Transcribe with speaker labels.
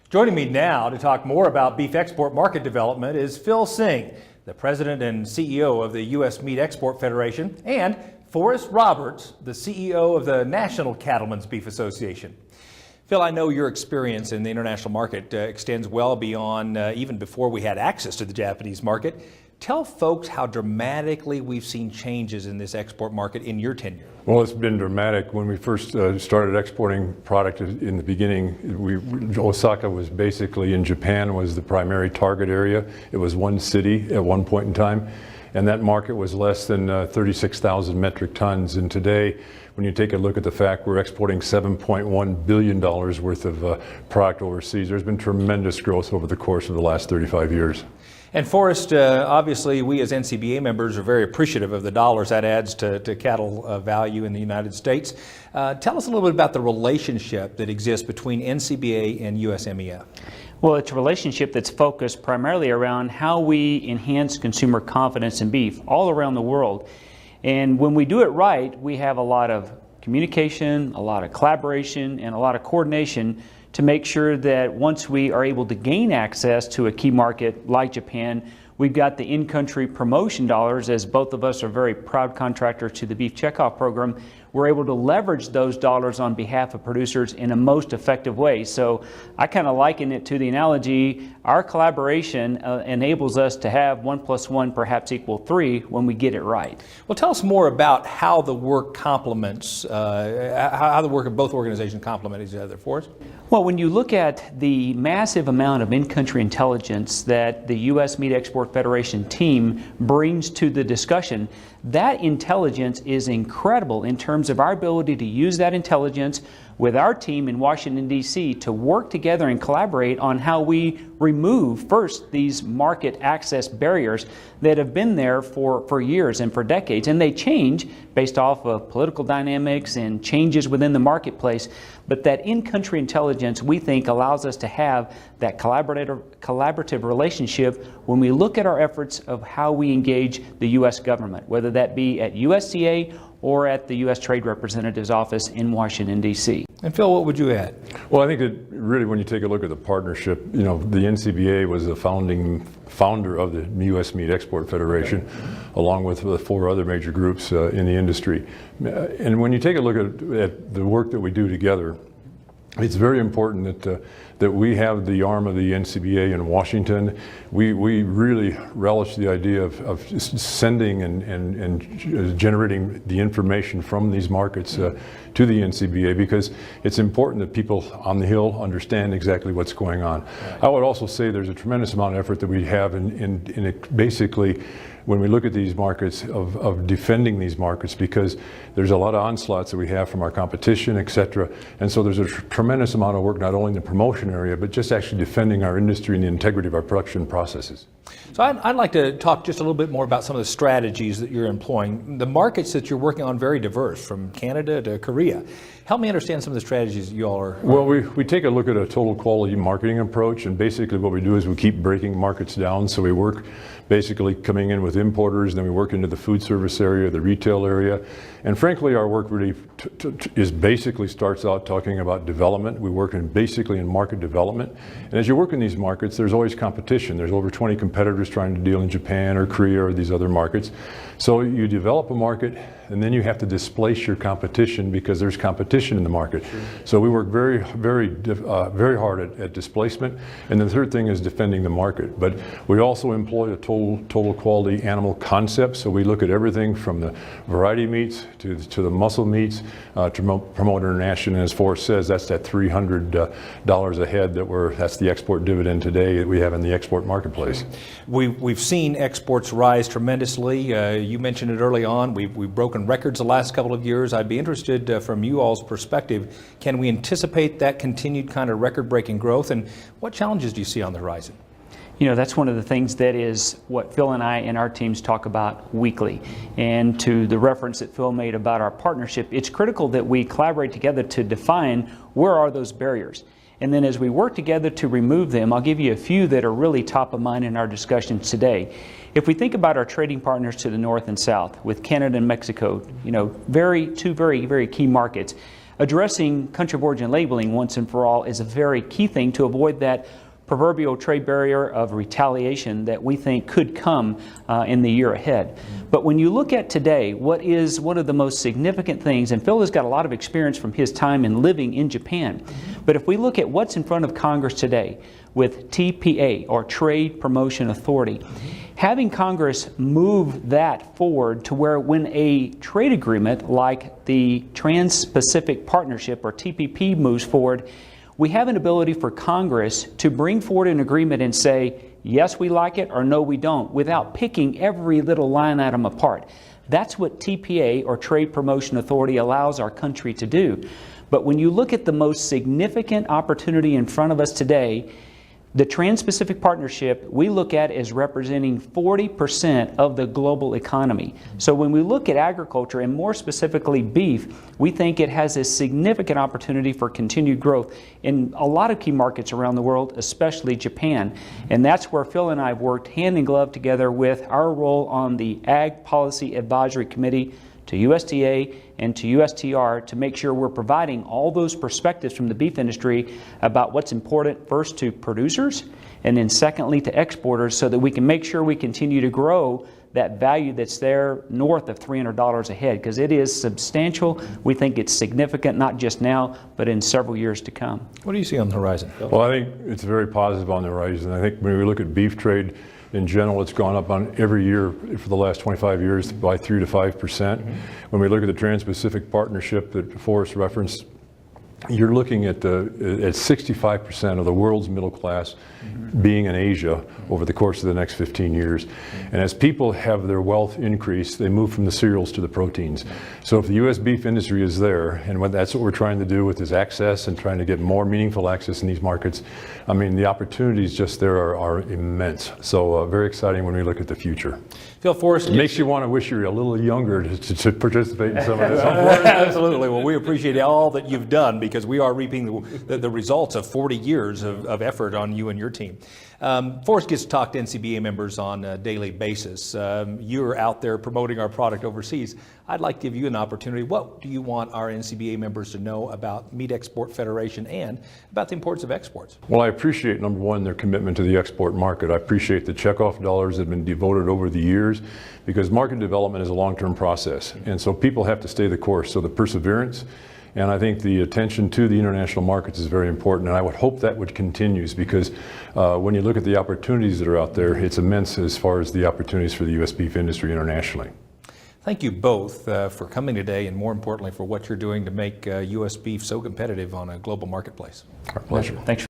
Speaker 1: Joining me now to talk more about beef export market development is Phil Seng, the president and CEO of the U.S. Meat Export Federation, and Forrest Roberts, the CEO of the National Cattlemen's Beef Association. Phil, I know your experience in the international market extends well beyond even before we had access to the Japanese market. Tell folks how dramatically we've seen changes in this export market in your tenure.
Speaker 2: Well, it's been dramatic. When we first started exporting product in the beginning, Osaka was basically, in Japan, was the primary target area. It was one city at one point in time, and that market was less than 36,000 metric tons. And today, when you take a look at the fact we're exporting $7.1 billion worth of product overseas, there's been tremendous growth over the course of the last 35 years.
Speaker 1: And Forrest, obviously we as NCBA members are very appreciative of the dollars that adds to cattle value in the United States. Tell us a little bit about the relationship that exists between NCBA and USMEF.
Speaker 3: Well, it's a relationship that's focused primarily around how we enhance consumer confidence in beef all around the world. And when we do it right, we have a lot of communication, a lot of collaboration, and a lot of coordination to make sure that once we are able to gain access to a key market like Japan, we've got the in-country promotion dollars, as both of us are very proud contractors to the Beef Checkoff program. We're able to leverage those dollars on behalf of producers in a most effective way. So I kind of liken it to the analogy, our collaboration enables us to have 1 + 1 perhaps equal 3 when we get it right.
Speaker 1: Well, tell us more about how the work complements, how the work of both organizations complement each other. Forrest?
Speaker 3: Well, when you look at the massive amount of in-country intelligence that the U.S. Meat Export Federation team brings to the discussion, that intelligence is incredible in terms of our ability to use that intelligence with our team in Washington, D.C. to work together and collaborate on how we remove first these market access barriers that have been there for years and for decades. And they change based off of political dynamics and changes within the marketplace. But that in-country intelligence, we think, allows us to have that collaborative relationship when we look at our efforts of how we engage the U.S. government, whether that be at USDA or at the U.S. Trade Representative's office in Washington, D.C.
Speaker 1: And Phil, what would you add?
Speaker 2: Well, I think that really when you take a look at the partnership, you know, the NCBA was the founder of the U.S. Meat Export Federation, along with the 4 other major groups in the industry. And when you take a look at the work that we do together, it's very important that we have the arm of the NCBA in Washington. We really relish the idea of sending and generating the information from these markets to the NCBA, because it's important that people on the Hill understand exactly what's going on. Right. I would also say there's a tremendous amount of effort that we have in basically, when we look at these markets, of defending these markets, because there's a lot of onslaughts that we have from our competition, etc. And so there's a tremendous amount of work, not only in the promotion area, but just actually defending our industry and the integrity of our production processes.
Speaker 1: So I'd like to talk just a little bit more about some of the strategies that you're employing. The markets that you're working on very diverse, from Canada to Korea. Help me understand some of the strategies that you all are.
Speaker 2: Well, we take a look at a total quality marketing approach, and basically what we do is we keep breaking markets down. So we work basically coming in with importers, then we work into the food service area, the retail area. And frankly, our work really basically starts out talking about development. We work basically in market development. And as you work in these markets, there's always competition. There's over 20 competitors trying to deal in Japan or Korea or these other markets. So you develop a market, and then you have to displace your competition because there's competition in the market. Sure. So we work very hard at displacement. And the third thing is defending the market. But we also employ a total quality animal concept. So we look at everything from the variety meats to the muscle meats to promote international. And as Forrest says, that's that $300 a head that's the export dividend today that we have in the export marketplace.
Speaker 1: We've seen exports rise tremendously. You mentioned it early on. We've broken records the last couple of years. I'd be interested from you all's perspective, can we anticipate that continued kind of record-breaking growth, and what challenges do you see on the horizon?
Speaker 3: You know, that's one of the things that is what Phil and I and our teams talk about weekly. And to the reference that Phil made about our partnership, it's critical that we collaborate together to define where are those barriers. And then as we work together to remove them, I'll give you a few that are really top of mind in our discussions today. If we think about our trading partners to the north and south, with Canada and Mexico, you know, two very key markets. addressing country of origin labeling once and for all is a very key thing to avoid that proverbial trade barrier of retaliation that we think could come in the year ahead. But when you look at today, what is one of the most significant things, and Phil has got a lot of experience from his time in living in Japan, but if we look at what's in front of Congress today with TPA, or Trade Promotion Authority, having Congress move that forward to where when a trade agreement like the Trans-Pacific Partnership, or TPP, moves forward, we have an ability for Congress to bring forward an agreement and say, yes, we like it, or no, we don't, without picking every little line item apart. That's what TPA, or Trade Promotion Authority, allows our country to do. But when you look at the most significant opportunity in front of us today, the Trans-Pacific Partnership we look at as representing 40% of the global economy. So when we look at agriculture, and more specifically beef, we think it has a significant opportunity for continued growth in a lot of key markets around the world, especially Japan. And that's where Phil and I have worked hand in glove together with our role on the Ag Policy Advisory Committee to USDA and to USTR to make sure we're providing all those perspectives from the beef industry about what's important, first to producers and then secondly to exporters, so that we can make sure we continue to grow that value that's there north of $300 a head, because it is substantial. We think it's significant, not just now, but in several years to come.
Speaker 1: What do you see on the horizon, Phil?
Speaker 2: Well, I think it's very positive on the horizon. I think when we look at beef trade, in general, it's gone up on every year for the last 25 years by 3 to 5%. When we look at the Trans-Pacific Partnership that Forrest referenced, you're looking at 65% of the world's middle class being in Asia over the course of the next 15 years. And as people have their wealth increase, they move from the cereals to the proteins. So if the U.S. beef industry is there, and that's what we're trying to do with this access and trying to get more meaningful access in these markets, I mean, the opportunities just there are immense. So very exciting when we look at the future.
Speaker 1: Phil, Forrest,
Speaker 2: it makes you want to wish you were a little younger to participate in some of this.
Speaker 1: Absolutely. Well, we appreciate all that you've done, because we are reaping the results of 40 years of effort on you and your team. Forrest gets to talk to NCBA members on a daily basis. You're out there promoting our product overseas. I'd like to give you an opportunity. What do you want our NCBA members to know about Meat Export Federation and about the importance of exports?
Speaker 2: Well, I appreciate, number one, their commitment to the export market. I appreciate the checkoff dollars that have been devoted over the years, because market development is a long-term process. And so people have to stay the course. So the perseverance, and I think the attention to the international markets is very important, and I would hope that would continue, because when you look at the opportunities that are out there, it's immense as far as the opportunities for the U.S. beef industry internationally.
Speaker 1: Thank you both for coming today, and more importantly for what you're doing to make U.S. beef so competitive on a global marketplace.
Speaker 2: Our pleasure.
Speaker 3: Thanks.